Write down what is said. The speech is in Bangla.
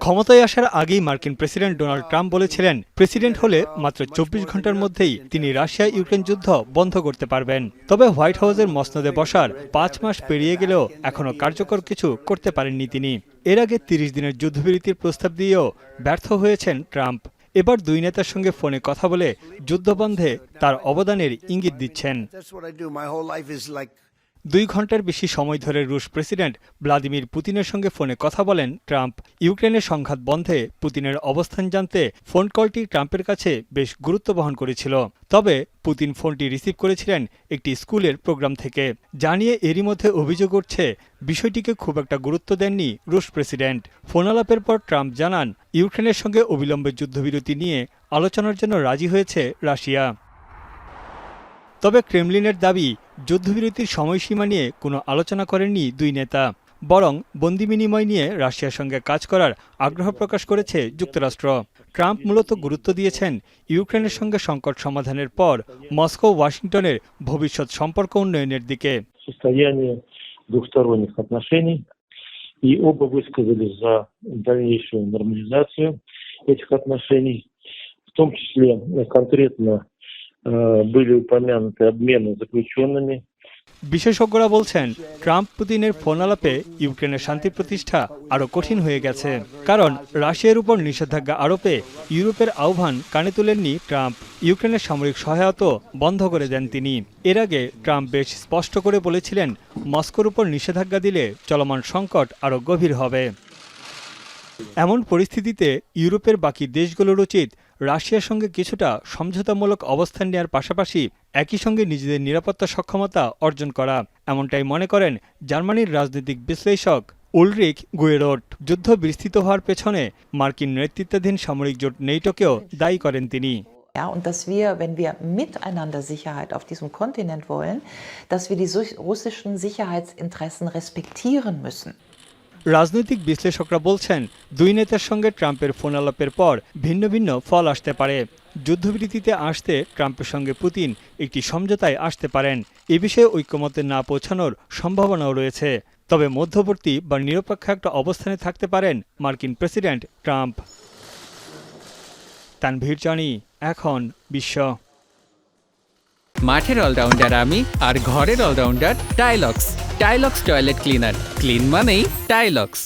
ক্ষমতায় আসার আগেই মার্কিন প্রেসিডেন্ট ডোনাল্ড ট্রাম্প বলেছিলেন, প্রেসিডেন্ট হলে মাত্র 24 ঘন্টার মধ্যেই তিনি রাশিয়া ইউক্রেন যুদ্ধ বন্ধ করতে পারবেন। তবে হোয়াইট হাউসের মসনদে বসার 5 মাস পেরিয়ে গেলেও এখনো কার্যকর কিছু করতে পারেননি তিনি। এর আগে 30 দিনের যুদ্ধবিরতির প্রস্তাব দিয়েও ব্যর্থ হয়েছেন ট্রাম্প। এবার দুই নেতার সঙ্গে ফোনে কথা বলে যুদ্ধবন্ধে তার অবদানের ইঙ্গিত দিচ্ছেন। 2 ঘন্টার বেশি সময় ধরে রুশ প্রেসিডেন্ট ভ্লাদিমির পুতিনের সঙ্গে ফোনে কথা বলেন ট্রাম্প। ইউক্রেনের সংঘাত বন্ধে পুতিনের অবস্থান জানতে ফোন কলটি ট্রাম্পের কাছে বেশ গুরুত্ব বহন করেছিল। তবে পুতিন ফোনটি রিসিভ করেছিলেন একটি স্কুলের প্রোগ্রাম থেকে। জানিয়ে এরই মধ্যে অভিযোগ উঠছে বিষয়টিকে খুব একটা গুরুত্ব দেননি রুশ প্রেসিডেন্ট। ফোন আলাপের পর ট্রাম্প জানান, ইউক্রেনের সঙ্গে অবিলম্বে যুদ্ধবিরতি নিয়ে আলোচনার জন্য রাজি হয়েছে রাশিয়া। তবে ক্রেমলিনের দাবি, যুদ্ধবিরতির সময়সীমা নিয়ে কোনো আলোচনা করেননি দুই নেতা। বরং বন্দি বিনিময় নিয়ে রাশিয়ার সঙ্গে কাজ করার আগ্রহ প্রকাশ করেছে যুক্তরাষ্ট্র। ট্রাম্প মূলত গুরুত্ব দিয়েছেন ইউক্রেনের সঙ্গে সংকট সমাধানের পর মস্কো ওয়াশিংটনের ভবিষ্যৎ সম্পর্ক উন্নয়নের দিকে। И оба высказались за дальнейшую нормализацию этих отношений, в том числе конкретно были упомянуты обмены заключенными. বিশেষজ্ঞরা বলছেন, ট্রাম্প পুতিনের ফোন আলাপে ইউক্রেনের শান্তি প্রতিষ্ঠা আরও কঠিন হয়ে গেছে। কারণ রাশিয়ার উপর নিষেধাজ্ঞা আরোপে ইউরোপের আহ্বান কানে তোলেননি ট্রাম্প। ইউক্রেনের সামরিক সহায়তা বন্ধ করে দেন তিনি। এর আগে ট্রাম্প বেশ স্পষ্ট করে বলেছিলেন, মস্কোর উপর নিষেধাজ্ঞা দিলে চলমান সংকট আরও গভীর হবে। এমন পরিস্থিতিতে ইউরোপের বাকি দেশগুলোর উচিত রাশিয়ার সঙ্গে কিছুটা সমঝোতামূলক অবস্থান নেওয়ার পাশাপাশি একই সঙ্গে নিজেদের নিরাপত্তা সক্ষমতা অর্জন করা। এমনটাই মনে করেন জার্মানির রাজনৈতিক বিশ্লেষক উলরিখ গুয়েরট। যুদ্ধ বিস্তৃত হওয়ার পেছনে মার্কিন নেতৃত্বাধীন সামরিক জোট নেটোকেও দায়ী করেন তিনি। Ja, und dass wir, wenn wir miteinander Sicherheit auf diesem Kontinent wollen, dass wir die russischen Sicherheitsinteressen respektieren müssen. রাজনৈতিক বিশ্লেষকরা বলছেন, দুই নেতার সঙ্গে ট্রাম্পের ফোন আলাপের পর ভিন্ন ভিন্ন ফল আসতে পারে। যুদ্ধবিরতিতে আসতে ট্রাম্পের সঙ্গে পুতিন একটি সমঝোতায় আসতে পারেন। এ বিষয়ে ঐক্যমতে না পৌঁছানোর সম্ভাবনাও রয়েছে। তবে মধ্যবর্তী বা নিরপেক্ষ একটা অবস্থানে থাকতে পারেন মার্কিন প্রেসিডেন্ট ট্রাম্প। তানভীর জানি, এখন বিশ্ব। মাঠের অলরাউন্ডার আমি, আর ঘরের allrounder Tilex. Tilex toilet cleaner, clean মানেই টাইলক্স।